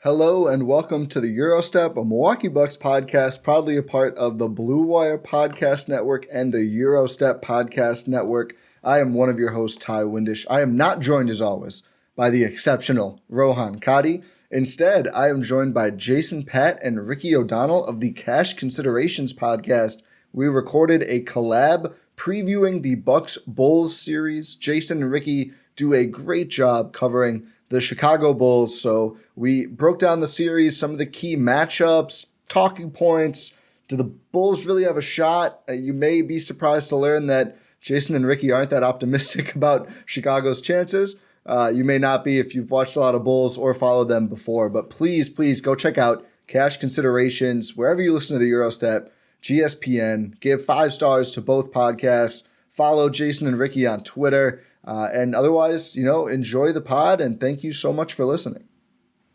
Hello and welcome to the Gyro Step, a Milwaukee Bucks podcast, proudly a part of the Blue Wire Podcast Network and the Gyro Step Podcast Network. I am one of your hosts, Ti Windisch. I am not joined, as always, by the exceptional Rohan Kadi. Instead, I am joined by Jason Patt and Ricky O'Donnell of the Cash Considerations Podcast. We recorded a collab previewing the Bucks Bulls series. Jason and Ricky do a great job covering the Chicago Bulls. So we broke down the series, some of the key matchups, talking points. Do the Bulls really have a shot? You may be surprised to learn that Jason and Ricky aren't that optimistic about Chicago's chances. You may not be if you've watched a lot of Bulls or followed them before, but please go check out Cash Considerations wherever you listen to the Eurostep, GSPN. Give 5 stars to both podcasts. Follow Jason and Ricky on Twitter. And otherwise, enjoy the pod, and thank you so much for listening.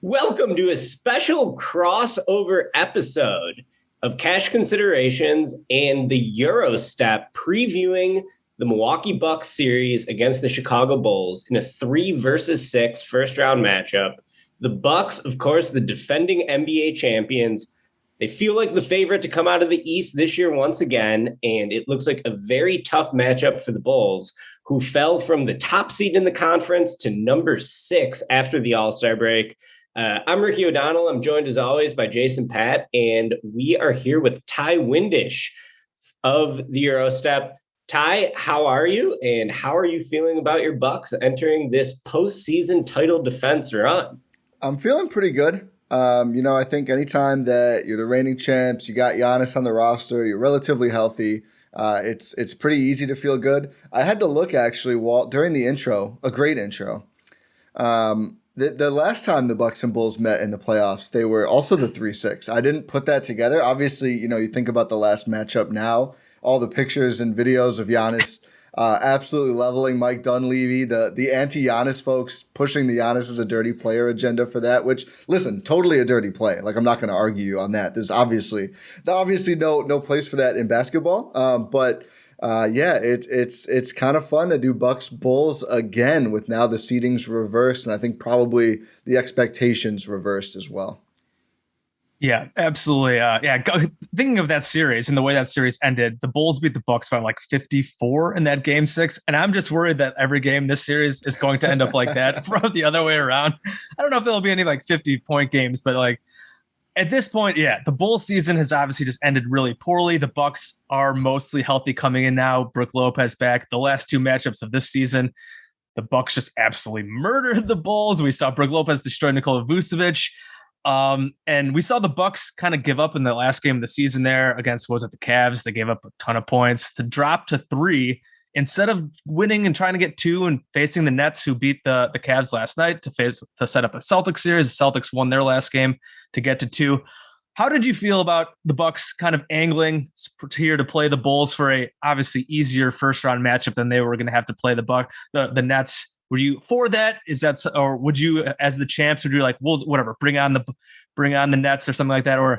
Welcome to a special crossover episode of Cash Considerations and the Gyro Step, previewing the Milwaukee Bucks series against the Chicago Bulls in a 3-6 first-round matchup. The Bucks, of course, the defending NBA champions. They feel like the favorite to come out of the East this year once again, and it looks like a very tough matchup for the Bulls, who fell from the top seed in the conference to number 6 after the All-Star break. I'm Ricky O'Donnell. I'm joined, as always, by Jason Patt, and we are here with Ti Windisch of the Eurostep. Ti, how are you, and how are you feeling about your Bucks entering this postseason title defense run? I'm feeling pretty good. I think anytime that you're the reigning champs, you got Giannis on the roster, you're relatively healthy, it's pretty easy to feel good. I had to look, actually, during the intro, a great intro. The last time the Bucks and Bulls met in the playoffs, they were also the 3-6. I didn't put that together. Obviously, you think about the last matchup now, all the pictures and videos of Giannis absolutely leveling Mike Dunleavy, the anti-Giannis folks pushing the Giannis as a dirty player agenda for that, which, listen, totally a dirty play. Like, I'm not going to argue you on that. There's obviously no place for that in basketball. It's kind of fun to do Bucks Bulls again with now the seedings reversed, and I think probably the expectations reversed as well. Yeah, absolutely. Thinking of that series and the way that series ended, the Bulls beat the Bucks by like 54 in that game 6. And I'm just worried that every game this series is going to end up like that from the other way around. I don't know if there'll be any like 50-point games, but like at this point, the Bulls season has obviously just ended really poorly. The Bucks are mostly healthy coming in now. Brook Lopez back. The last 2 matchups of this season, the Bucks just absolutely murdered the Bulls. We saw Brook Lopez destroy Nikola Vucevic. And we saw the Bucks kind of give up in the last game of the season there against, the Cavs? They gave up a ton of points to drop to 3 instead of winning and trying to get 2 and facing the Nets, who beat the Cavs last night to set up a Celtics series. The Celtics won their last game to get to 2. How did you feel about the Bucks kind of angling here to play the Bulls for a obviously easier first round matchup than they were going to have to play the Nets? Were you for that? Or would you, as the champs, would you like, well, whatever, bring on the Nets or something like that? Or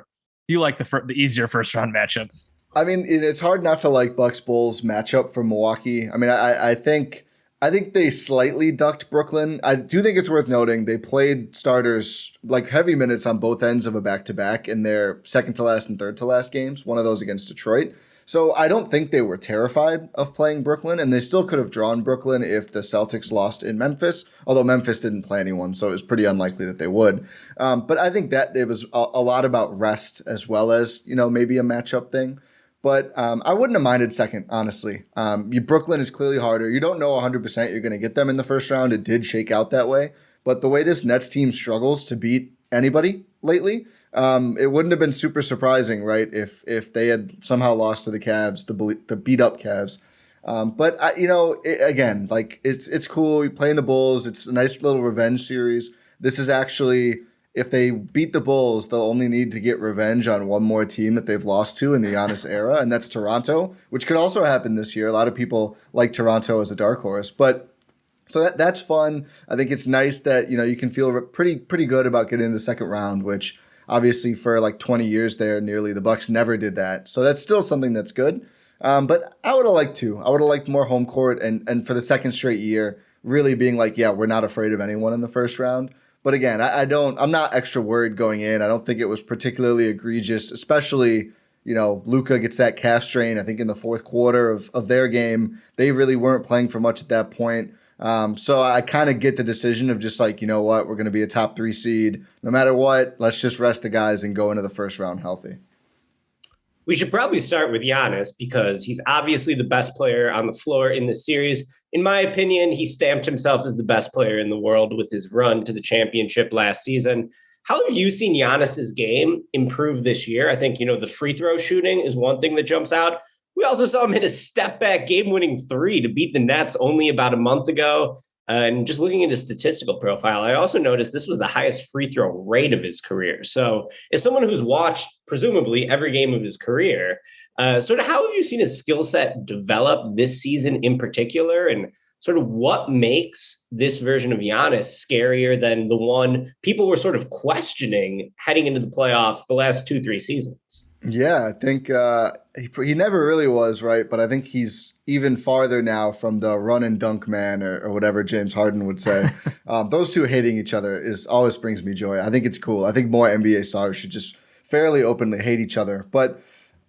do you like the easier first round matchup? I mean, it's hard not to like Bucks Bulls matchup for Milwaukee. I mean, I think they slightly ducked Brooklyn. I do think it's worth noting they played starters like heavy minutes on both ends of a back-to-back in their second to last and third to last games. One of those against Detroit. So I don't think they were terrified of playing Brooklyn, and they still could have drawn Brooklyn if the Celtics lost in Memphis, although Memphis didn't play anyone, so it was pretty unlikely that they would. But I think that it was a lot about rest as well as, maybe a matchup thing. But I wouldn't have minded second, honestly. Brooklyn is clearly harder. You don't know 100% you're going to get them in the first round. It did shake out that way. But the way this Nets team struggles to beat anybody lately, it wouldn't have been super surprising, right, if they had somehow lost to the Cavs, the beat up Cavs. Again, like it's cool. You're playing the Bulls. It's a nice little revenge series. This is actually, if they beat the Bulls, they'll only need to get revenge on one more team that they've lost to in the Giannis era, and that's Toronto, which could also happen this year. A lot of people like Toronto as a dark horse, but so that's fun. I think it's nice that you can feel pretty good about getting in the second round, which obviously for like 20 years there, nearly the Bucks never did that. So that's still something that's good. But I would have liked to. I would have liked more home court and for the second straight year, really being like, yeah, we're not afraid of anyone in the first round. But again, I'm not extra worried going in. I don't think it was particularly egregious, especially, Luka gets that calf strain, I think in the fourth quarter of their game. They really weren't playing for much at that point. So I kind of get the decision of just like, you know what, we're going to be a top 3 seed. No matter what, let's just rest the guys and go into the first round healthy. We should probably start with Giannis because he's obviously the best player on the floor in the series. In my opinion, he stamped himself as the best player in the world with his run to the championship last season. How have you seen Giannis's game improve this year? I think, the free throw shooting is one thing that jumps out. We also saw him hit a step back game-winning 3 to beat the Nets only about a month ago. And just looking at his statistical profile, I also noticed this was the highest free throw rate of his career. So as someone who's watched presumably every game of his career, sort of how have you seen his skill set develop this season in particular? And sort of what makes this version of Giannis scarier than the one people were sort of questioning heading into the playoffs the last 2-3 seasons? Yeah, I think he never really was, right? But I think he's even farther now from the run and dunk man or whatever James Harden would say. Those two hating each other always brings me joy. I think it's cool. I think more NBA stars should just fairly openly hate each other. But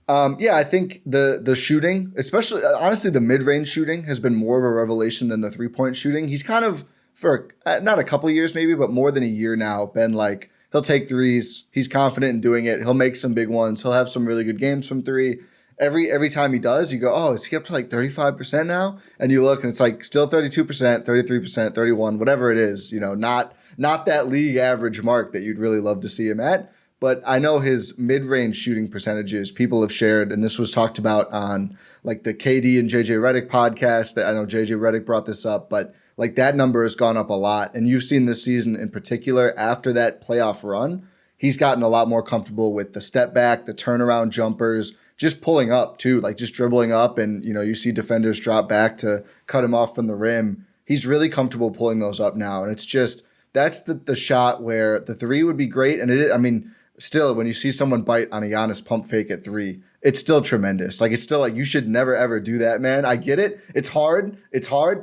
I think the shooting, especially honestly the mid-range shooting, has been more of a revelation than the three-point shooting. He's kind of, for not a couple years maybe, but more than a year now, been like, he'll take threes. He's confident in doing it. He'll make some big ones. He'll have some really good games from 3. Every time he does, you go, oh, is he up to like 35% now? And you look and it's like still 32%, 33%, 31, whatever it is, not that league average mark that you'd really love to see him at. But I know his mid-range shooting percentages people have shared, and this was talked about on like the KD and JJ Redick podcast. That I know JJ Redick brought this up, but like that number has gone up a lot. And you've seen this season in particular, after that playoff run, he's gotten a lot more comfortable with the step back, the turnaround jumpers, just pulling up too, like just dribbling up. And, you see defenders drop back to cut him off from the rim. He's really comfortable pulling those up now. And it's just, that's the shot where the 3 would be great. And still, when you see someone bite on a Giannis pump fake at 3, it's still tremendous. Like, it's still like, you should never, ever do that, man. I get it. It's hard.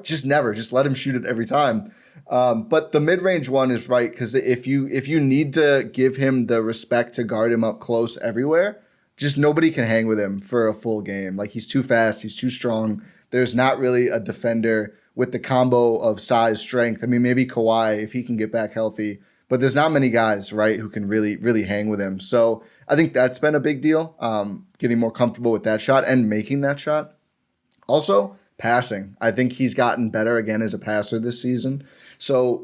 Just never. Just let him shoot it every time. But the mid-range one is right, because if you need to give him the respect to guard him up close everywhere, just nobody can hang with him for a full game. Like, he's too fast. He's too strong. There's not really a defender with the combo of size, strength. I mean, maybe Kawhi, if he can get back healthy. But there's not many guys, right, who can really, really hang with him. So I think that's been a big deal, getting more comfortable with that shot and making that shot. Also, passing. I think he's gotten better again as a passer this season. So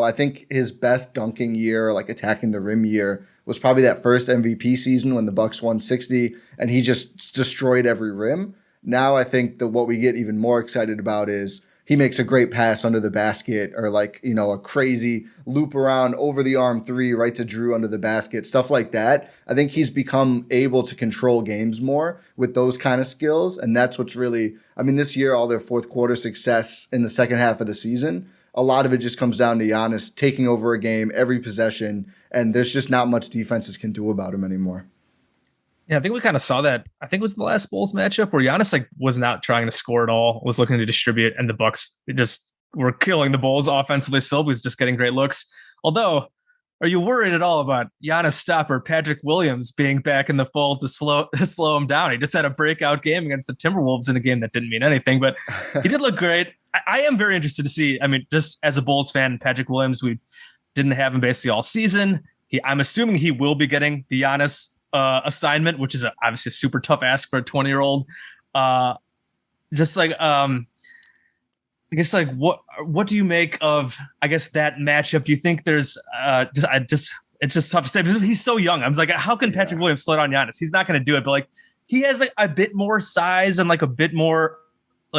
I think his best dunking year, like attacking the rim year, was probably that first MVP season when the Bucks won 60 and he just destroyed every rim. Now I think that what we get even more excited about is he makes a great pass under the basket, or a crazy loop around over the arm 3 right to Drew under the basket, stuff like that. I think he's become able to control games more with those kind of skills. And that's what's really, this year, all their fourth quarter success in the second half of the season, a lot of it just comes down to Giannis taking over a game every possession. And there's just not much defenses can do about him anymore. Yeah, I think we kind of saw that. I think it was the last Bulls matchup where Giannis was not trying to score at all, was looking to distribute, and the Bucks just were killing the Bulls offensively. Still, was just getting great looks. Although, are you worried at all about Giannis stopper Patrick Williams being back in the fold to slow him down? He just had a breakout game against the Timberwolves in a game that didn't mean anything, but he did look great. I am very interested to see. Just as a Bulls fan, Patrick Williams, we didn't have him basically all season. I'm assuming he will be getting the Giannis assignment, which is obviously a super tough ask for a 20-year-old. I guess what do you make of that matchup? Do you think there's it's just tough to say because he's so young. I was like, how can Patrick Williams slow down Giannis? He's not going to do it, but he has a bit more size and a bit more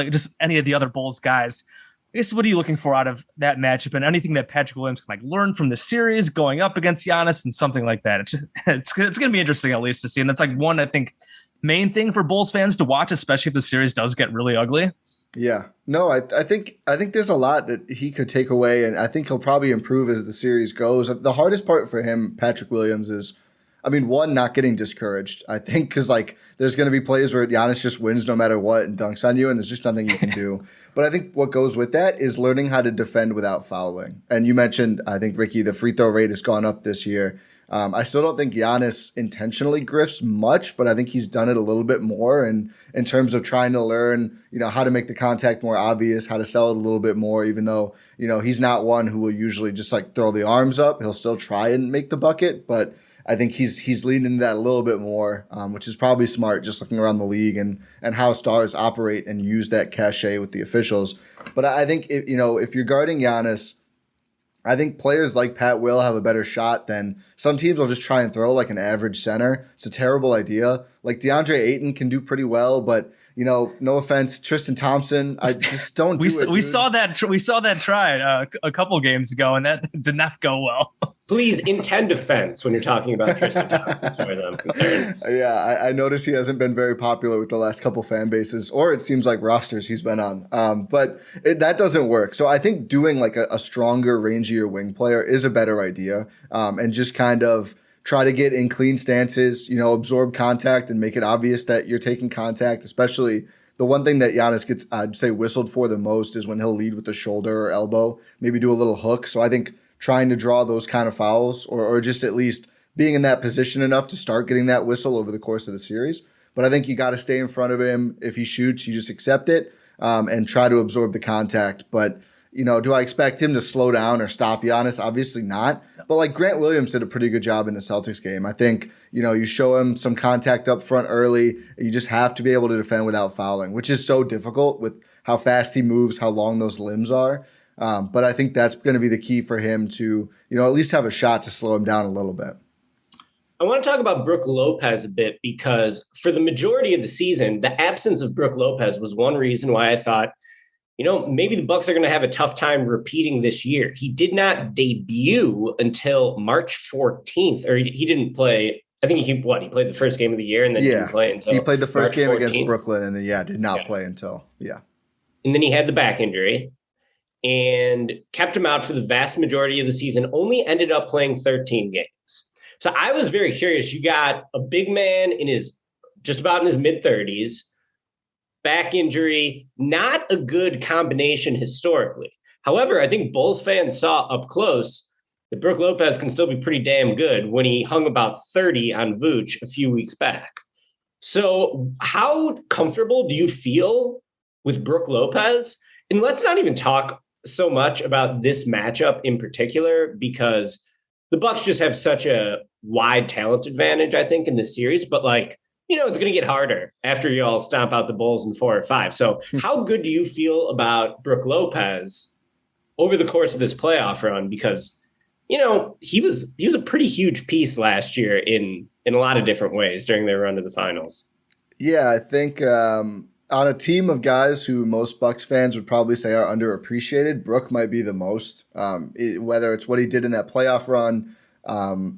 just any of the other Bulls guys. I guess what are you looking for out of that matchup, and anything that Patrick Williams can learn from the series going up against Giannis and something like that? It's going to be interesting at least to see. And that's one, I think, main thing for Bulls fans to watch, especially if the series does get really ugly. Yeah, no, I think there's a lot that he could take away, and I think he'll probably improve as the series goes. The hardest part for him, Patrick Williams, is I mean, one, not getting discouraged, I think, because like there's going to be plays where Giannis just wins no matter what and dunks on you, and there's just nothing you can do. But I think what goes with that is learning how to defend without fouling. And you mentioned, I think, Ricky, the free throw rate has gone up this year. I still don't think Giannis intentionally grifts much, but I think he's done it a little bit more. And in terms of trying to learn, how to make the contact more obvious, how to sell it a little bit more, even though, he's not one who will usually just like throw the arms up. He'll still try and make the bucket, but I think he's leaning into that a little bit more, which is probably smart, just looking around the league and how stars operate and use that cachet with the officials. But I think if you're guarding Giannis, I think players like Patt will have a better shot than some teams will just try and throw like an average center. It's a terrible idea. Like DeAndre Ayton can do pretty well, but no offense, Tristan Thompson, I just don't do it. We saw that tried a couple games ago, and that did not go well. Please intend offense when you're talking about Tristan Thompson, as far as I'm concerned. Yeah, I noticed he hasn't been very popular with the last couple fan bases, or it seems like rosters he's been on. But that doesn't work. So I think doing like a stronger, rangier wing player is a better idea, and just kind of try to get in clean stances, absorb contact and make it obvious that you're taking contact. Especially the one thing that Giannis gets, I'd say, whistled for the most is when he'll lead with the shoulder or elbow, maybe do a little hook. So I think trying to draw those kind of fouls or just at least being in that position enough to start getting that whistle over the course of the series. But I think you got to stay in front of him. If he shoots, you just accept it and try to absorb the contact. But do I expect him to slow down or stop Giannis? Obviously not. But like Grant Williams did a pretty good job in the Celtics game. I think, you show him some contact up front early. You just have to be able to defend without fouling, which is so difficult with how fast he moves, how long those limbs are. But I think that's going to be the key for him to, at least have a shot to slow him down a little bit. I want to talk about Brook Lopez a bit because for the majority of the season, the absence of Brook Lopez was one reason why I thought, maybe the Bucks are going to have a tough time repeating this year. He did not debut until March 14th, or he didn't play. I think he played the first game of the year and then didn't play until he played the first March game 14th. Against Brooklyn and then, did not play until, And then he had the back injury and kept him out for the vast majority of the season, only ended up playing 13 games. So I was very curious. You got a big man just about in his mid-30s, back injury, not a good combination historically. However, I think Bulls fans saw up close that Brook Lopez can still be pretty damn good when he hung about 30 on Vooch a few weeks back. So how comfortable do you feel with Brook Lopez? And let's not even talk so much about this matchup in particular, because the Bucks just have such a wide talent advantage, I think, in this series. But it's going to get harder after you all stomp out the Bulls in 4 or 5. So how good do you feel about Brook Lopez over the course of this playoff run? Because, he was a pretty huge piece last year in a lot of different ways during their run to the finals. Yeah, I think on a team of guys who most Bucks fans would probably say are underappreciated, Brook might be the most, whether it's what he did in that playoff run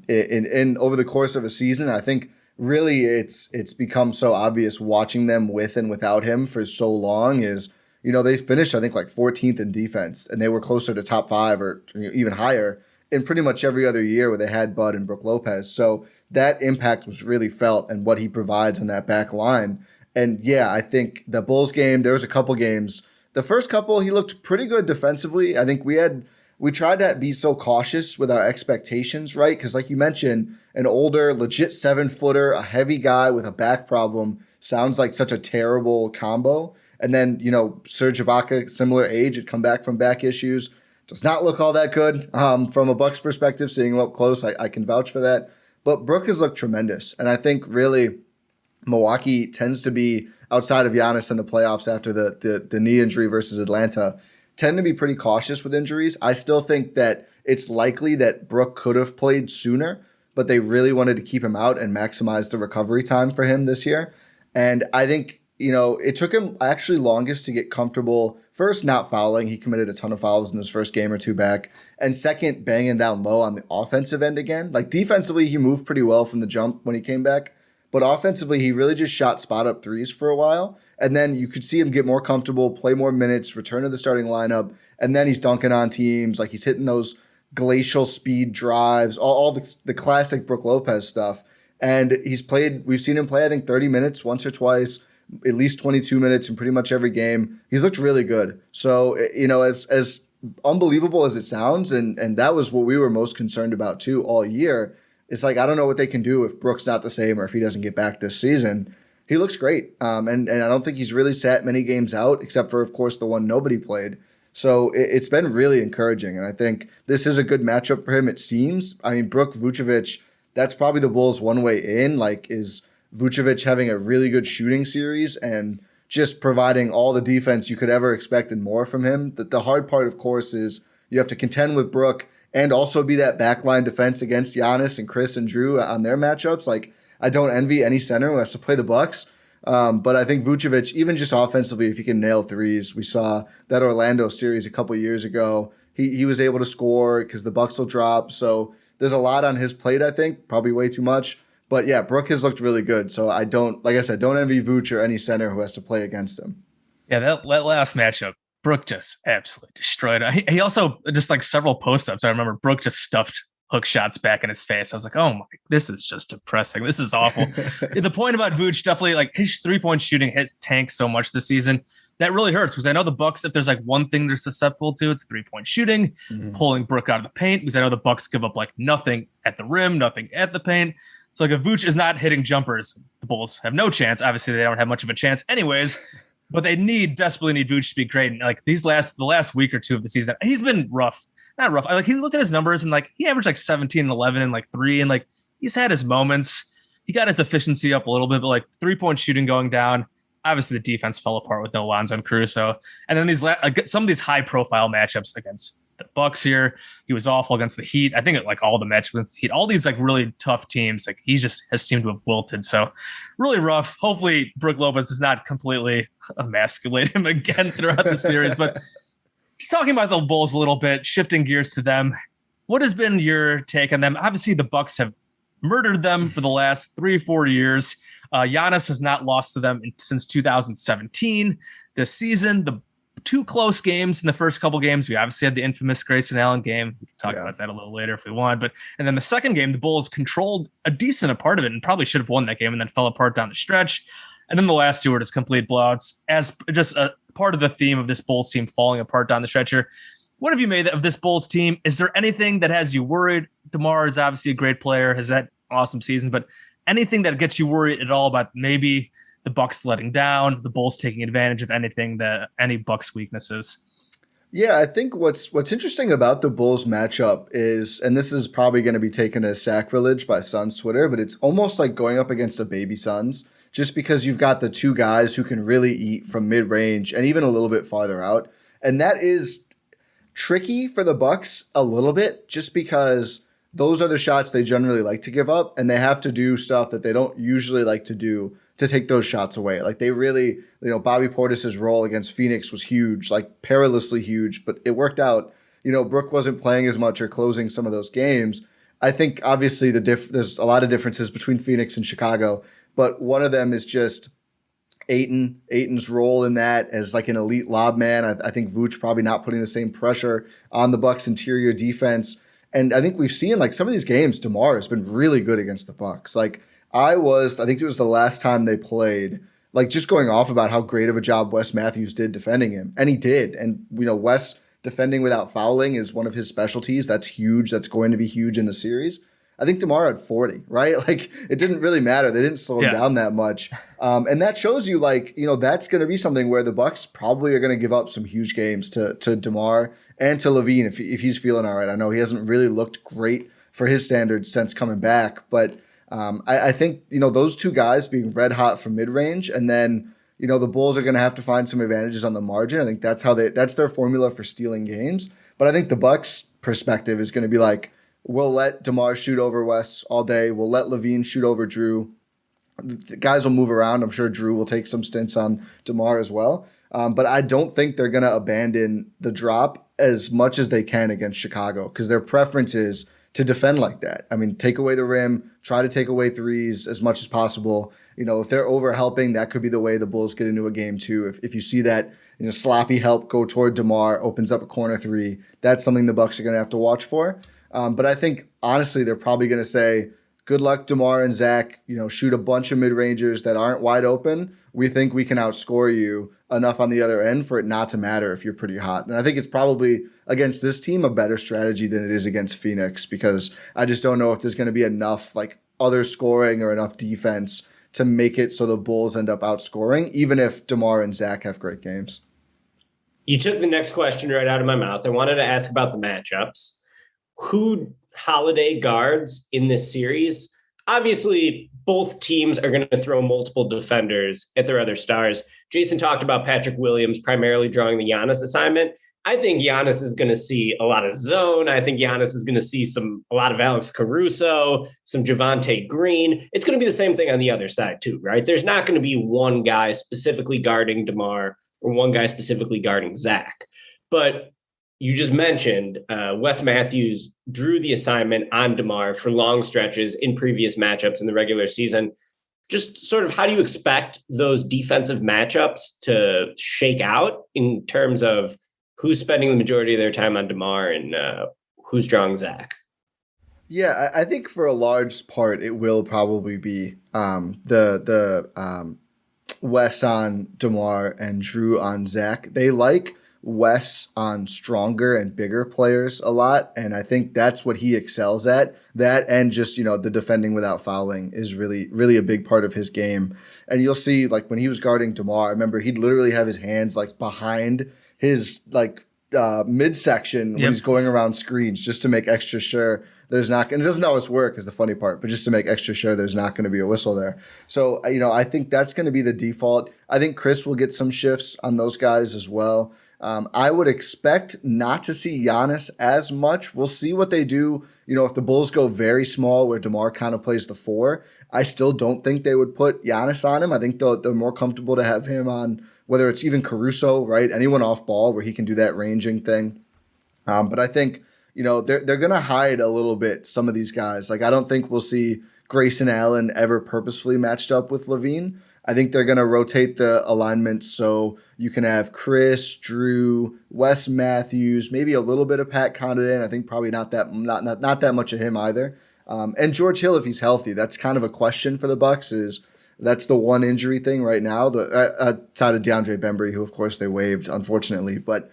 in over the course of a season. I think really it's become so obvious watching them with and without him for so long is, they finished, I think, like 14th in defense, and they were closer to top 5 or even higher in pretty much every other year where they had Bud and Brook Lopez. So that impact was really felt and what he provides on that back line. And I think the Bulls game, there was a couple games. The first couple, he looked pretty good defensively. I think we tried to be so cautious with our expectations, right? Because like you mentioned, an older, legit 7-footer, a heavy guy with a back problem sounds like such a terrible combo. And then, Serge Ibaka, similar age, had come back from back issues. Does not look all that good from a Bucks perspective. Seeing him up close, I can vouch for that. But Brook has looked tremendous. And I think really Milwaukee tends to be, outside of Giannis in the playoffs after the knee injury versus Atlanta, tend to be pretty cautious with injuries. I still think that it's likely that Brook could have played sooner, but they really wanted to keep him out and maximize the recovery time for him this year. And I think, it took him actually longest to get comfortable. First, not fouling. He committed a ton of fouls in his first game or two back. And second, banging down low on the offensive end again. Like defensively, he moved pretty well from the jump when he came back. But offensively, he really just shot spot-up threes for a while. And then you could see him get more comfortable, play more minutes, return to the starting lineup. And then he's dunking on teams. Like he's hitting those glacial speed drives, all the classic Brook Lopez stuff. And we've seen him play, I think 30 minutes once or twice, at least 22 minutes in pretty much every game. He's looked really good. So, as unbelievable as it sounds, and that was what we were most concerned about too all year. It's like, I don't know what they can do if Brook's not the same or if he doesn't get back this season. He looks great. And I don't think he's really sat many games out, except for, of course, the one nobody played. So it's been really encouraging. And I think this is a good matchup for him, it seems. I mean, Brook, Vucevic, that's probably the Bulls' one way in, is Vucevic having a really good shooting series and just providing all the defense you could ever expect and more from him. The hard part, of course, is you have to contend with Brook and also be that backline defense against Giannis and Chris and Drew on their matchups. I don't envy any center who has to play the Bucks. But I think Vucevic, even just offensively, if he can nail threes, we saw that Orlando series a couple years ago. He was able to score because the Bucks will drop. So there's a lot on his plate, I think, probably way too much. But yeah, Brook has looked really good. So I don't envy Vuce or any center who has to play against him. Yeah, that last matchup, Brook just absolutely destroyed. He also, just several post-ups, I remember Brook just stuffed hook shots back in his face. I was like, oh my, this is just depressing. This is awful. The point about Vooch, definitely his 3-point shooting has tanked so much this season. That really hurts because I know the Bucks, if there's one thing they're susceptible to, it's 3-point shooting, pulling Brook out of the paint, because I know the Bucks give up nothing at the rim, nothing at the paint. So if Vooch is not hitting jumpers, the Bulls have no chance. Obviously, they don't have much of a chance anyways, but they desperately need Vooch to be great. And the last week or two of the season, he's been rough. Not rough. He look at his numbers and he averaged 17 and 11 and 3 and he's had his moments. He got his efficiency up a little bit, but 3-point shooting going down. Obviously, the defense fell apart with no Lonzo and Caruso. And then some of these high profile matchups against the Bucks here, he was awful against the Heat. I think all the matchups against the Heat, all these really tough teams, he just has seemed to have wilted. So really rough. Hopefully, Brook Lopez does not completely emasculate him again throughout the series, but. Just talking about the Bulls a little bit, shifting gears to them. What has been your take on them? Obviously, the Bucks have murdered them for the last 3-4 years. Giannis has not lost to them since 2017. This season, the 2 close games in the first couple games. We obviously had the infamous Grayson Allen game. We can talk about that a little later if we want. And then the second game, the Bulls controlled a decent part of it and probably should have won that game and then fell apart down the stretch. And then the last 2 were just complete blowouts as just a part of the theme of this Bulls team falling apart down the stretch here. What have you made of this Bulls team? Is there anything that has you worried? DeMar is obviously a great player, has that awesome season, but anything that gets you worried at all about maybe the Bucks letting down, the Bulls taking advantage of any Bucks weaknesses? Yeah, I think what's interesting about the Bulls matchup is, and this is probably going to be taken as sacrilege by Suns Twitter, but it's almost like going up against the baby Suns. Just because you've got the 2 guys who can really eat from mid-range and even a little bit farther out. And that is tricky for the Bucks a little bit, just because those are the shots they generally like to give up, and they have to do stuff that they don't usually like to do to take those shots away. They really, Bobby Portis' role against Phoenix was huge, perilously huge, but it worked out. Brook wasn't playing as much or closing some of those games. I think obviously there's a lot of differences between Phoenix and Chicago, but one of them is just Ayton's role in that as an elite lob man. I think Vooch probably not putting the same pressure on the Bucks interior defense. And I think we've seen some of these games, DeMar has been really good against the Bucks. I think it was the last time they played, just going off about how great of a job Wes Matthews did defending him. And he did. And Wes defending without fouling is one of his specialties. That's huge. That's going to be huge in the series. I think DeMar had 40, right? It didn't really matter. They didn't slow him down that much. And that shows you, that's going to be something where the Bucks probably are going to give up some huge games to DeMar and to LaVine if he's feeling all right. I know he hasn't really looked great for his standards since coming back, but I think, those 2 guys being red hot from mid-range, and then, the Bulls are going to have to find some advantages on the margin. I think that's their formula for stealing games. But I think the Bucks' perspective is going to be we'll let DeMar shoot over Wes all day. We'll let LaVine shoot over Drew. The guys will move around. I'm sure Drew will take some stints on DeMar as well. But I don't think they're going to abandon the drop as much as they can against Chicago, because their preference is to defend like that. I mean, take away the rim, try to take away threes as much as possible. If they're over helping, that could be the way the Bulls get into a game too. If you see that sloppy help go toward DeMar, opens up a corner three, that's something the Bucks are going to have to watch for. But I think honestly, they're probably going to say, good luck, DeMar and Zach. Shoot a bunch of mid-rangers that aren't wide open. We think we can outscore you enough on the other end for it not to matter if you're pretty hot. And I think it's probably against this team a better strategy than it is against Phoenix, because I just don't know if there's going to be enough other scoring or enough defense to make it so the Bulls end up outscoring, even if DeMar and Zach have great games. You took the next question right out of my mouth. I wanted to ask about the matchups. Who Holiday guards in this series? Obviously, both teams are going to throw multiple defenders at their other stars. Jason talked about Patrick Williams primarily drawing the Giannis assignment. I think Giannis is going to see a lot of zone. I think Giannis is going to see a lot of Alex Caruso, some Javonte Green. It's going to be the same thing on the other side too, right? There's not going to be one guy specifically guarding DeMar or one guy specifically guarding Zach. But you just mentioned Wes Matthews drew the assignment on DeMar for long stretches in previous matchups in the regular season. Just sort of how do you expect those defensive matchups to shake out in terms of who's spending the majority of their time on DeMar and who's drawing Zach? Yeah, I think for a large part, it will probably be the Wes on DeMar and Drew on Zach. They like Wes on stronger and bigger players a lot, and I think that's what he excels at. That and just the defending without fouling is really, really a big part of his game. And you'll see when he was guarding DeMar, I remember he'd literally have his hands behind his midsection when he's going around screens just to make extra sure there's not, and it doesn't always work is the funny part, but just to make extra sure there's not going to be a whistle there. So, I think that's going to be the default. I think Chris will get some shifts on those guys as well. I would expect not to see Giannis as much. We'll see what they do. If the Bulls go very small where DeMar kind of plays the 4, I still don't think they would put Giannis on him. I think they're more comfortable to have him on, whether it's even Caruso, right? Anyone off ball where he can do that ranging thing. But I think, they're going to hide a little bit some of these guys. I don't think we'll see Grayson Allen ever purposefully matched up with LaVine. I think they're going to rotate the alignment so you can have Chris, Drew, Wes Matthews, maybe a little bit of Pat Connaughton. I think probably not that much of him either. And George Hill, if he's healthy, that's kind of a question for the Bucks. That's the one injury thing right now. Outside of DeAndre Bembry, who of course they waived, unfortunately. But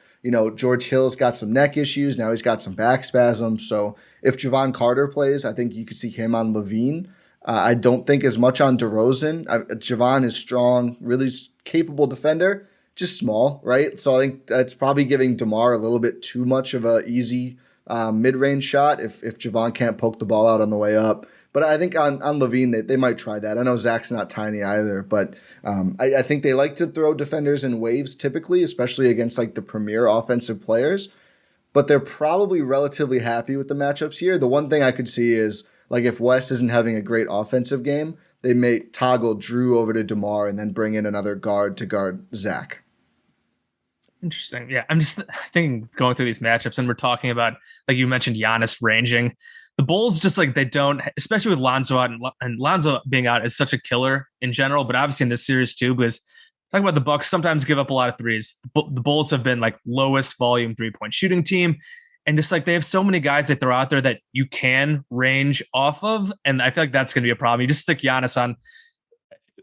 George Hill's got some neck issues now. He's got some back spasms. So if Javon Carter plays, I think you could see him on LaVine. I don't think as much on DeRozan. Javon is strong, really capable defender, just small, right? So I think that's probably giving DeMar a little bit too much of an easy mid-range shot if Javon can't poke the ball out on the way up. But I think on LaVine, they might try that. I know Zach's not tiny either, but I think they like to throw defenders in waves typically, especially against the premier offensive players. But they're probably relatively happy with the matchups here. The one thing I could see is if West isn't having a great offensive game, they may toggle Drew over to DeMar and then bring in another guard to guard Zach. Interesting. Yeah, I'm just thinking going through these matchups, and we're talking about, you mentioned, Giannis ranging. The Bulls just they don't, especially with Lonzo out, and Lonzo being out is such a killer in general, but obviously in this series too, because talking about the Bucks sometimes give up a lot of threes. The Bulls have been lowest volume 3-point shooting team. And just they have so many guys they throw out there that you can range off of. And I feel that's going to be a problem. You just stick Giannis on,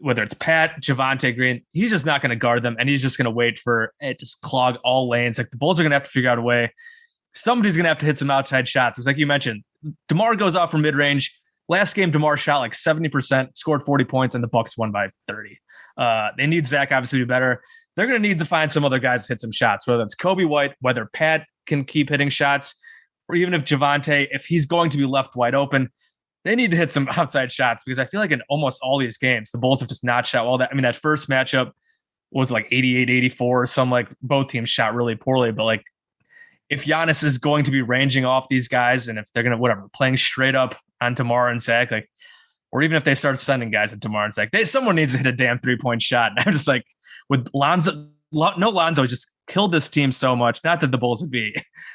whether it's Pat, Javonte Green, he's just not going to guard them. And he's just going to wait for it, just clog all lanes. The Bulls are going to have to figure out a way. Somebody's going to have to hit some outside shots. Because you mentioned, DeMar goes off from mid-range. Last game, DeMar shot 70%, scored 40 points, and the Bucks won by 30. They need Zach obviously to be better. They're going to need to find some other guys to hit some shots, whether it's Kobe White, whether Pat can keep hitting shots, or even if Javonte, if he's going to be left wide open, they need to hit some outside shots, because I feel in almost all these games, the Bulls have just not shot well. That first matchup was 88-84 or something. Both teams shot really poorly, but if Giannis is going to be ranging off these guys, and if they're going to playing straight up on DeMar and Zach, or even if they start sending guys at DeMar and Zach, someone needs to hit a damn 3-point shot. And I'm just with Lonzo, no Lonzo, just killed this team so much. Not that the Bulls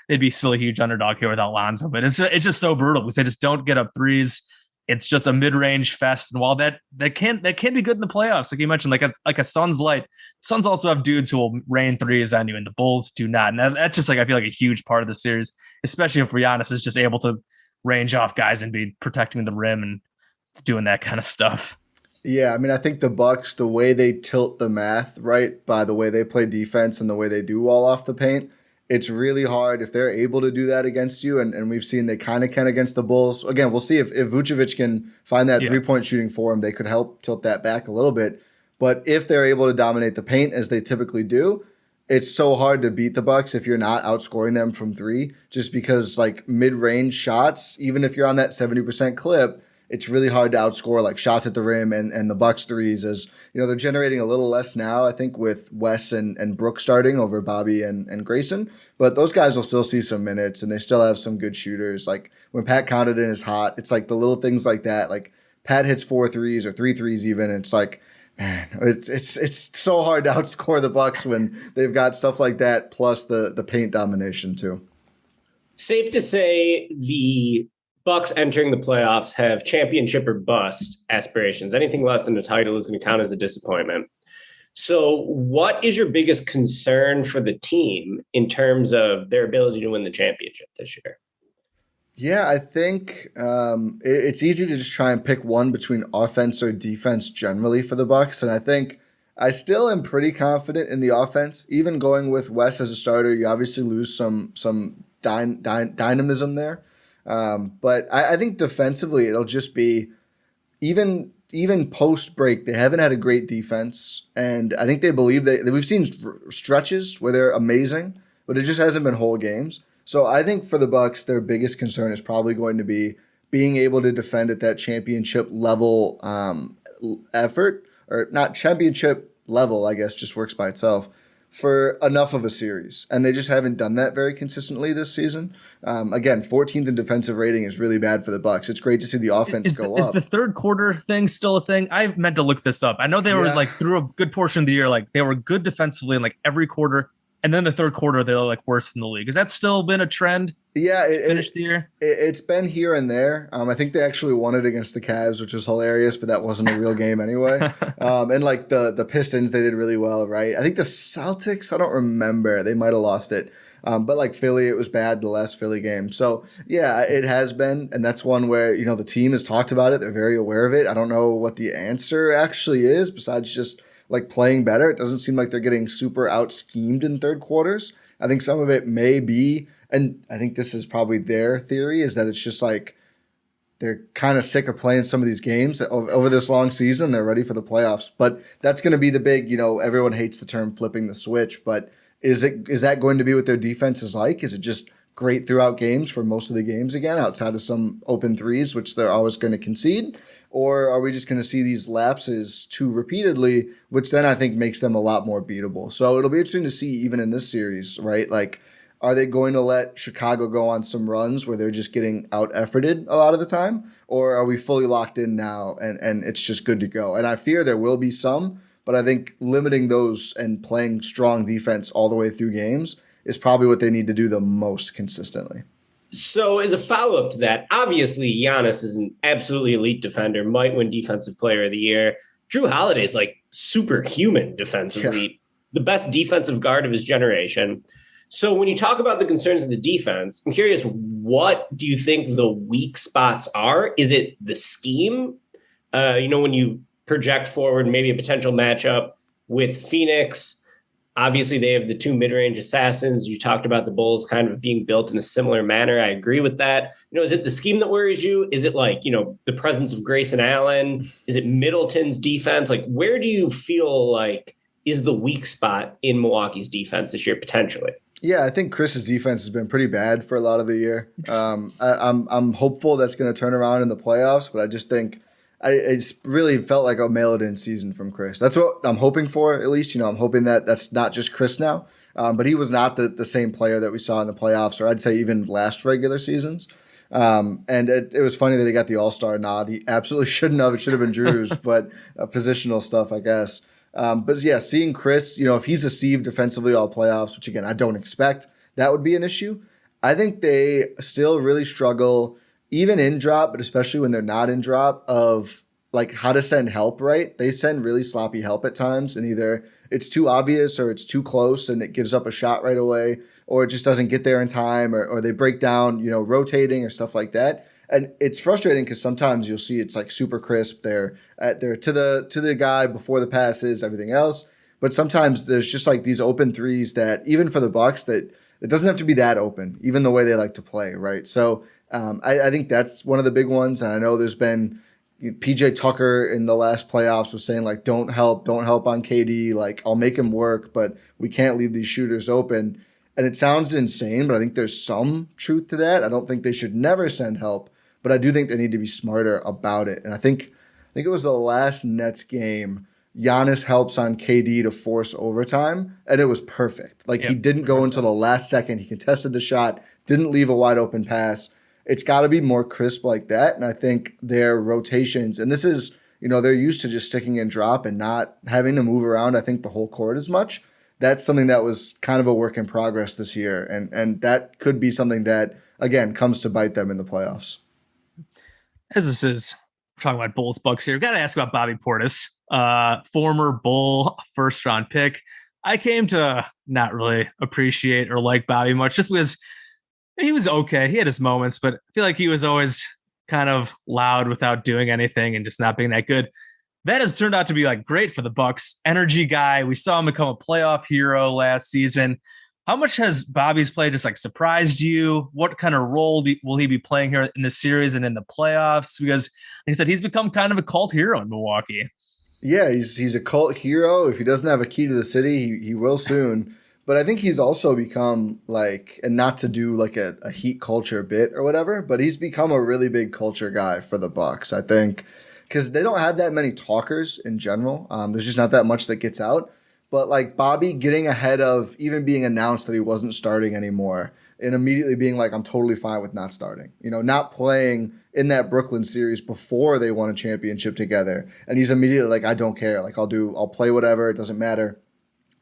they'd be still a huge underdog here without Lonzo, but it's just so brutal because they just don't get up threes. It's just a mid-range fest. And while that can be good in the playoffs, like you mentioned, like a Suns light, Suns also have dudes who will rain threes on you, and the Bulls do not. And that's just like, I feel like a huge part of the series, especially if Giannis is just able to range off guys and be protecting the rim and doing that kind of stuff. Yeah, I mean, I think the Bucks, the way they tilt the math, right, by the way they play defense and the way they do wall off the paint, it's really hard if they're able to do that against you, and we've seen they kind of can against the Bulls. Again, we'll see if Vucevic can find that three-point shooting for him, they could help tilt that back a little bit. But if they're able to dominate the paint as they typically do, it's so hard to beat the Bucks if you're not outscoring them from three, just because like mid-range shots, even if you're on that 70% clip, it's really hard to outscore like shots at the rim and the Bucks threes. As you know, they're generating a little less now, I think, with Wes and Brook starting over Bobby and Grayson. But those guys will still see some minutes, and they still have some good shooters. Like when Pat counted in is hot, it's like the little things like that. Like Pat hits 4 threes or 3 threes even. And it's like, man, it's so hard to outscore the Bucks when they've got stuff like that plus the paint domination too. Safe to say the Bucks entering the playoffs have championship or bust aspirations. Anything less than a title is going to count as a disappointment. So what is your biggest concern for the team in terms of their ability to win the championship this year? Yeah, I think it's easy to just try and pick one between offense or defense generally for the Bucks. And I think I still am pretty confident in the offense. Even going with Wes as a starter, you obviously lose some dynamism there. But I think defensively, it'll just be even post break. They haven't had a great defense, and I think they believe that we've seen stretches where they're amazing, but it just hasn't been whole games. So I think for the Bucks, their biggest concern is probably going to be being able to defend at that championship level effort, or not championship level, I guess, just works by itself, for enough of a series. And they just haven't done that very consistently this season. Again, 14th in defensive rating is really bad for the Bucks. It's great to see the offense go up. Is the third quarter thing still a thing? I meant to look this up. I know they were like through a good portion of the year, like they were good defensively in like every quarter. And then the third quarter, they're like worse in the league. Has that still been a trend? Yeah, finish the year. It's been here and there. I think they actually won it against the Cavs, which was hilarious, but that wasn't a real game anyway. And like the Pistons, they did really well, right? I think the Celtics, I don't remember. They might have lost it. But like Philly, it was bad the last Philly game. So yeah, it has been, and that's one where the team has talked about it. They're very aware of it. I don't know what the answer actually is besides just like playing better. It doesn't seem like they're getting super out schemed in third quarters. I think some of it may be, and I think this is probably their theory, is that it's just like they're kind of sick of playing some of these games over this long season. They're ready for the playoffs. But that's going to be the big, everyone hates the term flipping the switch, but is that going to be what their defense is like? Is it just great throughout games for most of the games again, outside of some open threes, which they're always going to concede? Or are we just going to see these lapses too repeatedly, which then I think makes them a lot more beatable? So it'll be interesting to see even in this series, right? Like, are they going to let Chicago go on some runs where they're just getting out-efforted a lot of the time? Or are we fully locked in now and it's just good to go? And I fear there will be some, but I think limiting those and playing strong defense all the way through games is probably what they need to do the most consistently. So as a follow-up to that, obviously Giannis is an absolutely elite defender, might win Defensive Player of the Year. Drew Holiday is like superhuman defensively, the best defensive guard of his generation. So when you talk about the concerns of the defense, I'm curious, what do you think the weak spots are? Is it the scheme? When you project forward maybe a potential matchup with Phoenix, obviously, they have the two mid-range assassins. You talked about the Bulls kind of being built in a similar manner. I agree with that. Is it the scheme that worries you? Is it like, the presence of Grayson Allen? Is it Middleton's defense? Like, where do you feel like is the weak spot in Milwaukee's defense this year potentially? Yeah, I think Chris's defense has been pretty bad for a lot of the year. I'm hopeful that's going to turn around in the playoffs, but I just think it's really felt like a mail-it-in season from Chris. That's what I'm hoping for, at least. I'm hoping that that's not just Chris now. But he was not the same player that we saw in the playoffs, or I'd say even last regular seasons. And it was funny that he got the All-Star nod. He absolutely shouldn't have. It should have been Drew's, but positional stuff, I guess. But yeah, seeing Chris, if he's deceived defensively all playoffs, which again, I don't expect, that would be an issue. I think they still really struggle, even in drop, but especially when they're not in drop, of like how to send help right. They send really sloppy help at times, and either it's too obvious or it's too close and it gives up a shot right away, or it just doesn't get there in time, or they break down, rotating or stuff like that. And it's frustrating because sometimes you'll see it's like super crisp. They're to the guy before the passes, everything else. But sometimes there's just like these open threes that even for the Bucks, that it doesn't have to be that open, even the way they like to play, right? So I think that's one of the big ones. And I know there's been PJ Tucker in the last playoffs was saying like, don't help on KD. Like, I'll make him work, but we can't leave these shooters open. And it sounds insane, but I think there's some truth to that. I don't think they should never send help, but I do think they need to be smarter about it. And I think it was the last Nets game, Giannis helps on KD to force overtime, and it was perfect. Like, he didn't go until the last second. He contested the shot, didn't leave a wide open pass. It's got to be more crisp like that. And I think their rotations, and this is, they're used to just sticking in drop and not having to move around, I think, the whole court as much. That's something that was kind of a work in progress this year. And that could be something that, again, comes to bite them in the playoffs. As this is, we're talking about Bulls Bucks here, got to ask about Bobby Portis, former Bull first round pick. I came to not really appreciate or like Bobby much just because he was okay. He had his moments, but I feel like he was always kind of loud without doing anything and just not being that good. That has turned out to be like great for the Bucks. Energy guy. We saw him become a playoff hero last season. How much has Bobby's play just like surprised you? What kind of role will he be playing here in the series and in the playoffs? Because like I said, he's become kind of a cult hero in Milwaukee. Yeah, he's a cult hero. If he doesn't have a key to the city, he will soon. But I think he's also become like, and not to do like a heat culture bit or whatever, but he's become a really big culture guy for the Bucks, I think, because they don't have that many talkers in general. There's just not that much that gets out. But like Bobby getting ahead of even being announced that he wasn't starting anymore and immediately being like, I'm totally fine with not starting, not playing in that Brooklyn series before they won a championship together. And he's immediately like, I don't care. Like I'll play whatever. It doesn't matter.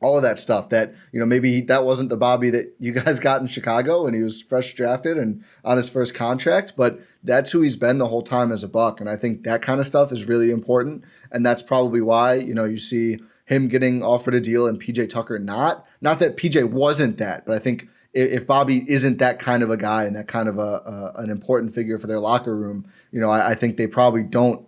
All of that stuff that, maybe that wasn't the Bobby that you guys got in Chicago when he was fresh drafted and on his first contract, but that's who he's been the whole time as a Buck. And I think that kind of stuff is really important. And that's probably why, you see him getting offered a deal and PJ Tucker not that PJ wasn't that, but I think if Bobby isn't that kind of a guy and that kind of an important figure for their locker room, I think they probably don't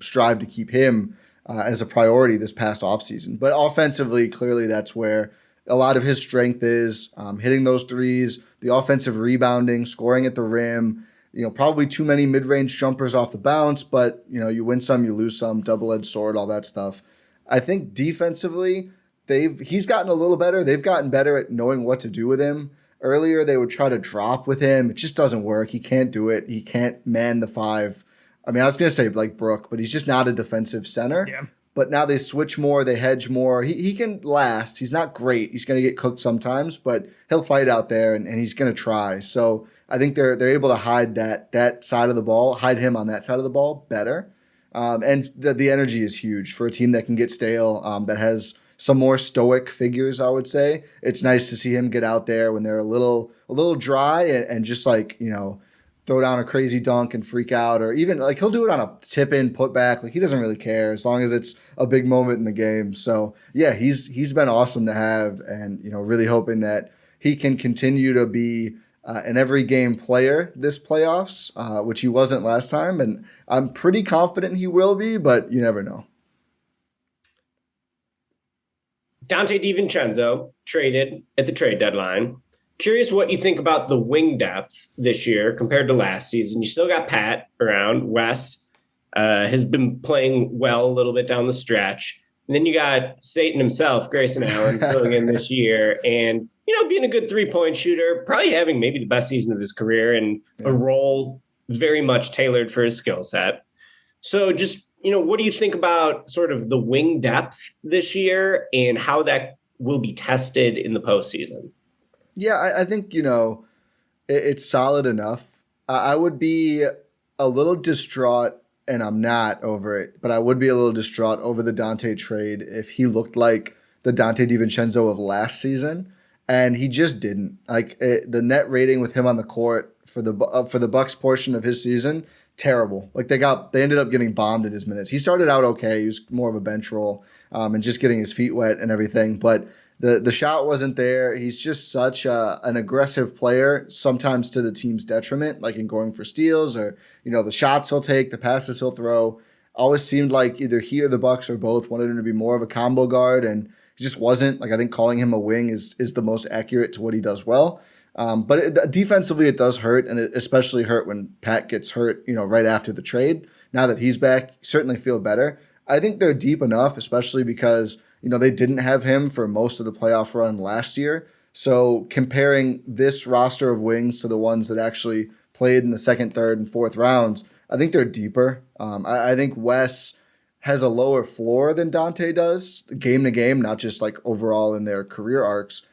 strive to keep him as a priority this past offseason. But offensively, clearly that's where a lot of his strength is, hitting those threes, the offensive rebounding, scoring at the rim, probably too many mid-range jumpers off the bounce, but, you win some, you lose some, double-edged sword, all that stuff. I think defensively, he's gotten a little better. They've gotten better at knowing what to do with him. Earlier, they would try to drop with him. It just doesn't work. He can't do it. He can't man the five. I mean, I was going to say like Brook, but he's just not a defensive center. Yeah. But now they switch more, they hedge more. He can last. He's not great. He's going to get cooked sometimes, but he'll fight out there and he's going to try. So I think they're able to hide that side of the ball, hide him on that side of the ball better. And the energy is huge for a team that can get stale, that has some more stoic figures, I would say. It's nice to see him get out there when they're a little dry and just like, throw down a crazy dunk and freak out, or even like he'll do it on a tip in, put back. Like he doesn't really care as long as it's a big moment in the game. So yeah, he's been awesome to have, and really hoping that he can continue to be an every game player this playoffs, which he wasn't last time, and I'm pretty confident he will be, but you never know. Dante DiVincenzo traded at the trade deadline. Curious what you think about the wing depth this year compared to last season. You still got Patt around. Wes has been playing well a little bit down the stretch. And then you got Satan himself, Grayson Allen, filling in this year and, being a good three-point shooter, probably having maybe the best season of his career and a role very much tailored for his skill set. So just, what do you think about sort of the wing depth this year and how that will be tested in the postseason? Yeah, I think, it's solid enough. I would be a little distraught and I'm not over it, but I would be a little distraught over the Dante trade if he looked like the Dante DiVincenzo of last season, and he just didn't. The net rating with him on the court for the Bucks portion of his season, terrible. Like they ended up getting bombed in his minutes. He started out okay. He was more of a bench role and just getting his feet wet and everything, but the shot wasn't there. He's just such an aggressive player, sometimes to the team's detriment, like in going for steals or, the shots he'll take, the passes he'll throw. Always seemed like either he or the Bucks or both wanted him to be more of a combo guard, and he just wasn't. Like, I think calling him a wing is the most accurate to what he does well. But defensively, it does hurt, and it especially hurt when Patt gets hurt, right after the trade. Now that he's back, certainly feel better. I think they're deep enough, especially because they didn't have him for most of the playoff run last year. So comparing this roster of wings to the ones that actually played in the second, third, and fourth rounds, I think they're deeper. I think Wes has a lower floor than Dante does, game to game, not just like overall in their career arcs,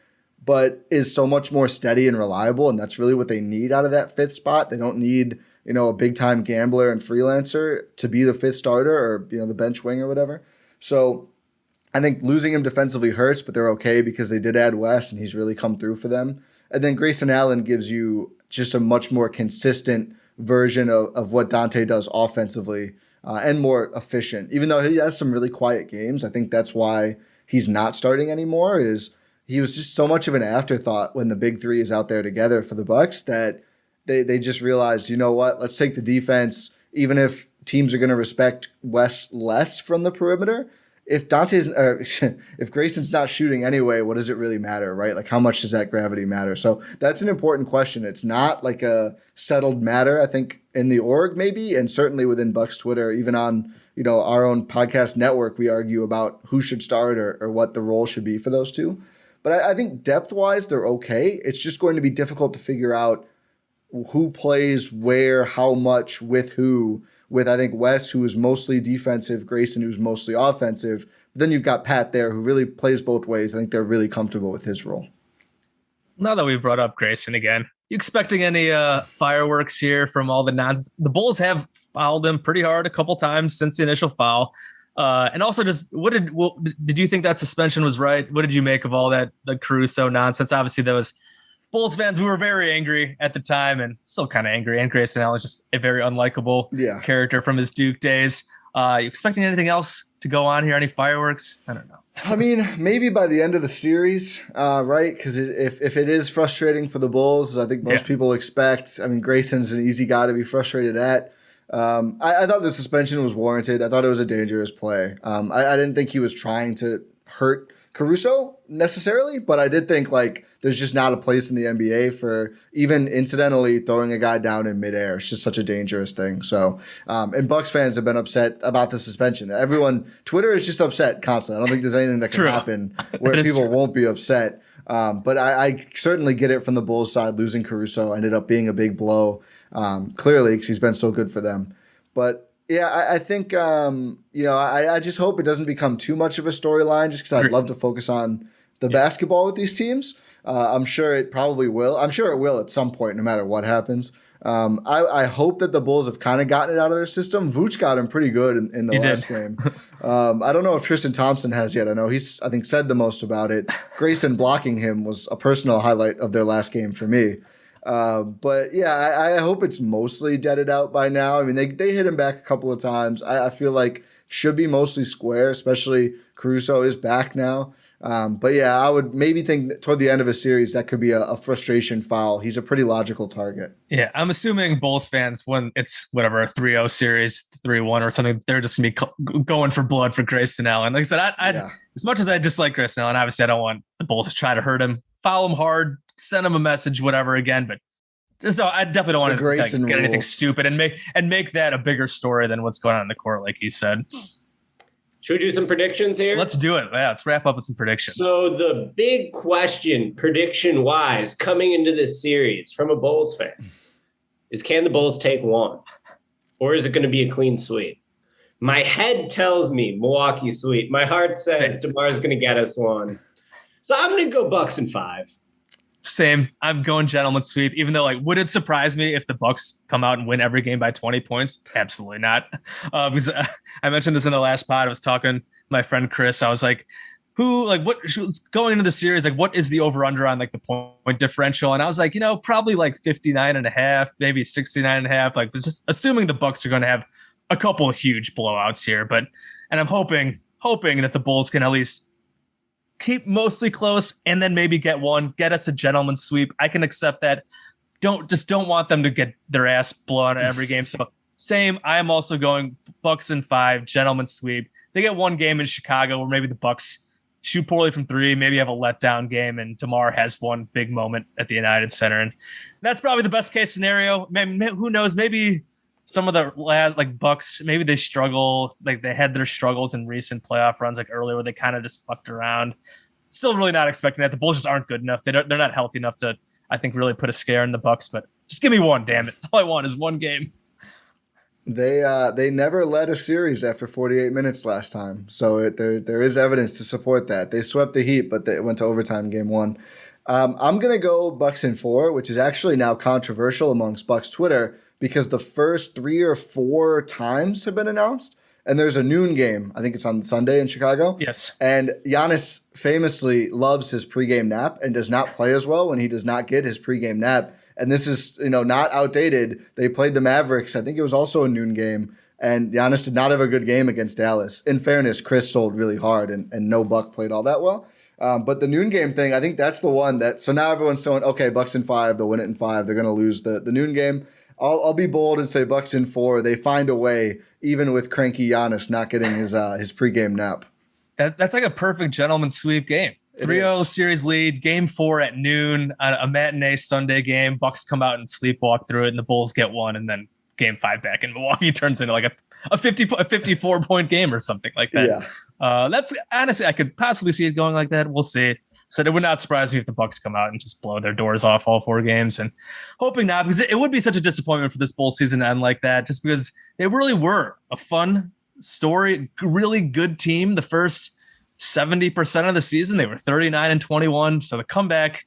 but is so much more steady and reliable. And that's really what they need out of that fifth spot. They don't need, a big time gambler and freelancer to be the fifth starter or, the bench wing or whatever. So I think losing him defensively hurts, but they're okay because they did add Wes and he's really come through for them. And then Grayson Allen gives you just a much more consistent version of what Dante does offensively and more efficient. Even though he has some really quiet games, I think that's why he's not starting anymore. Is he was just so much of an afterthought when the big three is out there together for the Bucks that they just realized, you know what, let's take the defense, even if teams are going to respect Wes less from the perimeter. If if Grayson's not shooting anyway, what does it really matter, right? Like, how much does that gravity matter? So that's an important question. It's not like a settled matter, I think, in the org maybe, and certainly within Bucks Twitter, even on, our own podcast network, we argue about who should start or what the role should be for those two. But I think depth-wise, they're okay. It's just going to be difficult to figure out who plays where, how much, with who, with, I think, Wes, who is mostly defensive, Grayson, who's mostly offensive. But then you've got Patt there, who really plays both ways. I think they're really comfortable with his role. Now that we brought up Grayson again, you expecting any fireworks here from all the nonsense? The Bulls have fouled him pretty hard a couple times since the initial foul. And also, just did you think that suspension was right? What did you make of all that, the Caruso nonsense? Obviously, those Bulls fans, we were very angry at the time and still kind of angry. And Grayson Allen is just a very unlikable character from his Duke days. You expecting anything else to go on here? Any fireworks? I don't know. I mean, maybe by the end of the series, right? Because if it is frustrating for the Bulls, I think most people expect. I mean, Grayson's an easy guy to be frustrated at. I thought the suspension was warranted. I thought it was a dangerous play. I didn't think he was trying to hurt Caruso necessarily, but I did think there's just not a place in the NBA for even incidentally throwing a guy down in midair. It's just such a dangerous thing. So, and Bucks fans have been upset about the suspension. Twitter is just upset constantly. I don't think there's anything that can happen where people won't be upset. But I certainly get it from the Bulls side. Losing Caruso ended up being a big blow, clearly, because he's been so good for them. But yeah, I think, I just hope it doesn't become too much of a storyline just because I'd love to focus on the basketball with these teams. I'm sure it probably will. I'm sure it will at some point, no matter what happens. I hope that the Bulls have kind of gotten it out of their system. Vooch got him pretty good in the last game. I don't know if Tristan Thompson has yet. I know he's, said the most about it. Grayson blocking him was a personal highlight of their last game for me. But yeah, I hope it's mostly deaded out by now. I mean, they hit him back a couple of times. I feel like should be mostly square, especially Caruso is back now. But yeah, I would maybe think toward the end of a series that could be a frustration foul. He's a pretty logical target. Yeah, I'm assuming Bulls fans, when it's whatever, a 3-0 series, 3-1 or something, they're just going to be going for blood for Grayson Allen. Like I said, I as much as I dislike Grayson Allen, obviously I don't want the Bulls to try to hurt him, foul him hard, send him a message, whatever again. But just I definitely don't want to get anything stupid and make that a bigger story than what's going on in the court, like you said. Should we do some predictions here? Let's do it. Yeah, let's wrap up with some predictions. So the big question, prediction-wise, coming into this series from a Bulls fan is, can the Bulls take one? Or is it going to be a clean sweep? My head tells me Milwaukee sweep. My heart says DeMar is going to get us one. So I'm going to go Bucks in 5. Same. I'm going gentleman sweep, even though, like, would it surprise me if the Bucks come out and win every game by 20 points? Absolutely not. Because I mentioned this in the last pod. I was talking to my friend Chris. I was like, going into the series, like, what is the over under on like the point differential? And I was like, probably like 59.5, maybe 69.5. Like, just assuming the Bucks are going to have a couple of huge blowouts here. And I'm hoping that the Bulls can at least keep mostly close and then maybe get us a gentleman sweep. I can accept that. Don't want them to get their ass blown every game. So same. I am also going Bucks in 5, gentleman sweep. They get one game in Chicago where maybe the Bucks shoot poorly from 3, maybe have a letdown game, and DeMar has one big moment at the United Center. And that's probably the best case scenario. Who knows? Maybe some of the Bucks, maybe they struggle. Like, they had their struggles in recent playoff runs, like earlier, where they kind of just fucked around. Still really not expecting that. The Bulls just aren't good enough. They're not healthy enough to, I think, really put a scare in the Bucks. But just give me one, damn it. That's all I want is one game. They never led a series after 48 minutes last time, so there is evidence to support that. They swept the Heat, but they went to overtime game 1. I'm gonna go Bucks in 4, which is actually now controversial amongst Bucks Twitter because the first 3 or 4 times have been announced, and there's a noon game. I think it's on Sunday in Chicago. Yes. And Giannis famously loves his pregame nap and does not play as well when he does not get his pregame nap. And this is, not outdated. They played the Mavericks. I think it was also a noon game. And Giannis did not have a good game against Dallas. In fairness, Chris sold really hard and no Buck played all that well. But the noon game thing, I think that's the one so now everyone's saying, okay, Bucks in 5, they'll win it in 5. They're going to lose the noon game. I'll be bold and say Bucks in 4. They find a way, even with cranky Giannis not getting his pregame nap. That's like a perfect gentleman sweep game. 3-0 series lead, game 4 at noon, a matinee Sunday game. Bucks come out and sleepwalk through it, and the Bulls get one, and then game 5 back in Milwaukee turns into like a 54-point game or something like that. Yeah. That's honestly, I could possibly see it going like that. We'll see. So it would not surprise me if the Bucks come out and just blow their doors off all 4 games, and hoping not, because it would be such a disappointment for this Bulls season to end like that, just because they really were a fun story, really good team. The first 70% of the season, they were 39-21. So the comeback,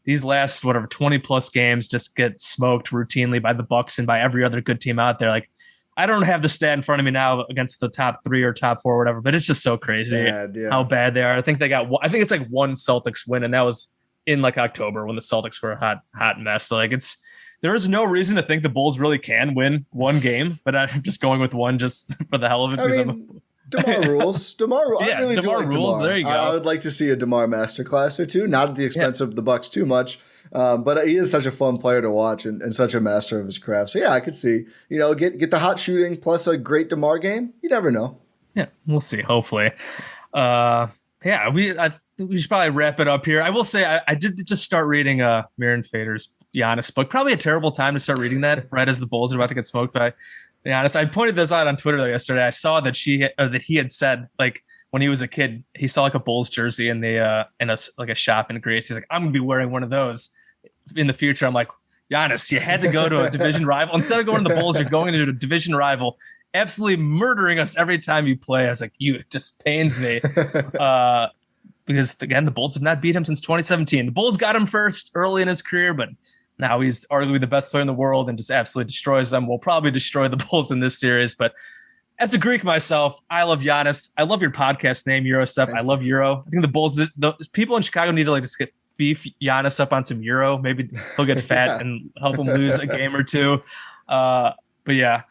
these last 20 plus games, just get smoked routinely by the Bucks and by every other good team out there. Like, I don't have the stat in front of me now against the top 3 or top 4 or whatever, but it's just so crazy how bad they are. I think it's like one Celtics win, and that was in like October when the Celtics were a hot mess. So like, there is no reason to think the Bulls really can win one game, but I'm just going with one just for the hell of it. DeMar rules. I really do like rules. DeMar. There you go. I would like to see a DeMar masterclass or two, not at the expense of the Bucks too much. But he is such a fun player to watch and such a master of his craft. So yeah, I could see, get the hot shooting plus a great DeMar game. You never know. Yeah, we'll see. Hopefully. We should probably wrap it up here. I will say I did just start reading Miran Fader's Giannis book. Probably a terrible time to start reading that right as the Bulls are about to get smoked by Giannis. I pointed this out on Twitter yesterday. I saw that he had said, like, when he was a kid, he saw like a Bulls jersey in a shop in Greece. He's like, I'm gonna be wearing one of those in the future. I'm like, Giannis, you had to go to a division rival. Instead of going to the Bulls, you're going to a division rival, absolutely murdering us every time you play. I was like, it just pains me. Because again, the Bulls have not beat him since 2017. The Bulls got him first early in his career, but now he's arguably the best player in the world and just absolutely destroys them. We'll probably destroy the Bulls in this series, but as a Greek myself, I love Giannis. I love your podcast name, Gyro Step. I love Euro. I think the Bulls, the people in Chicago need to just beef Giannis up on some Euro. Maybe he'll get fat and help him lose a game or two. But yeah,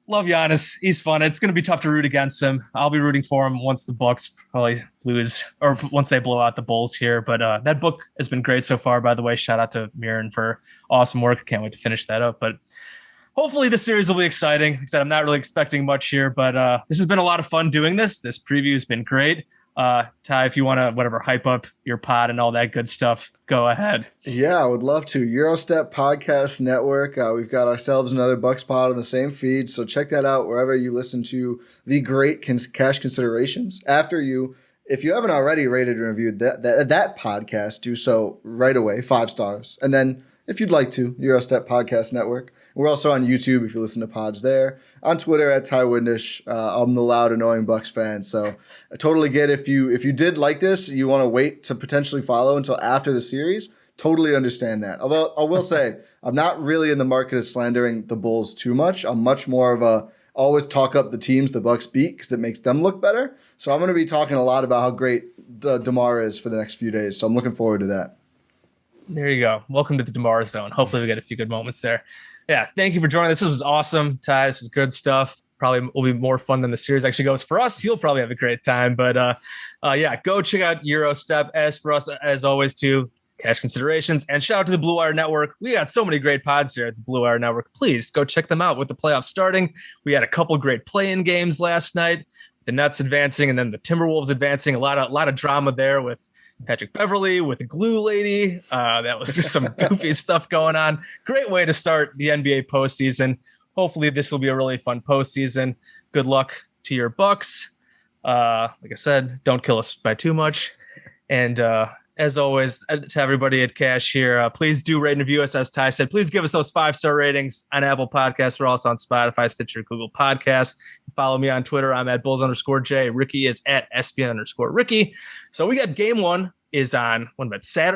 love Giannis. He's fun. It's going to be tough to root against him. I'll be rooting for him once the Bucks probably lose or once they blow out the Bulls here. But that book has been great so far, by the way. Shout out to Miran for awesome work. Can't wait to finish that up. But hopefully this series will be exciting. Like I said, I'm not really expecting much here, but this has been a lot of fun doing this. This preview has been great. Ty, if you want to hype up your pod and all that good stuff, go ahead. Yeah, I would love to. Gyro Step Podcast Network. We've got ourselves another Bucks pod on the same feed, so check that out wherever you listen to the great cash considerations. If you haven't already rated and reviewed that podcast, do so right away, 5 stars. And then if you'd like to, Gyro Step Podcast Network. We're also on YouTube if you listen to pods there. On Twitter at Ti Windisch. I'm the loud, annoying Bucks fan. So I totally get if you did like this, you want to wait to potentially follow until after the series. Totally understand that. Although I will say, I'm not really in the market of slandering the Bulls too much. I'm much more of a always talk up the teams the Bucks beat because that makes them look better. So I'm going to be talking a lot about how great DeMar is for the next few days. So I'm looking forward to that. There you go. Welcome to the DeMar zone. Hopefully we get a few good moments there. Yeah, thank you for joining us. This was awesome, Ty. This was good stuff. Probably will be more fun than the series actually goes. For us, you'll probably have a great time. But yeah, go check out Gyro Step. As for us, as always, too, Cash Considerations. And shout out to the Blue Wire Network. We got so many great pods here at the Blue Wire Network. Please go check them out with the playoffs starting. We had a couple great play-in games last night. The Nets advancing and then the Timberwolves advancing. A lot of drama there with Patrick Beverly, with the glue lady. That was just some goofy stuff going on. Great way to start the NBA postseason. Hopefully this will be a really fun postseason. Good luck to your Bucks. Like I said, don't kill us by too much. And as always, to everybody at Cash here, please do rate and review us. As Ty said, please give us those 5-star ratings on Apple Podcasts. We're also on Spotify, Stitcher, Google Podcasts. Follow me on Twitter. I'm at Bulls_J. Ricky is at SPN_Ricky. So we got game one is on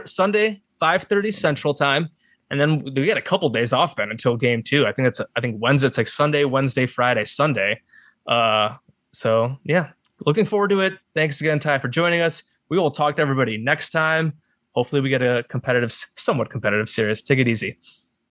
Sunday, 5:30 Central Time. And then we get a couple days off then until game two. I think Wednesday. It's like Sunday, Wednesday, Friday, Sunday. So yeah, looking forward to it. Thanks again, Ty, for joining us. We will talk to everybody next time. Hopefully we get a somewhat competitive series. Take it easy.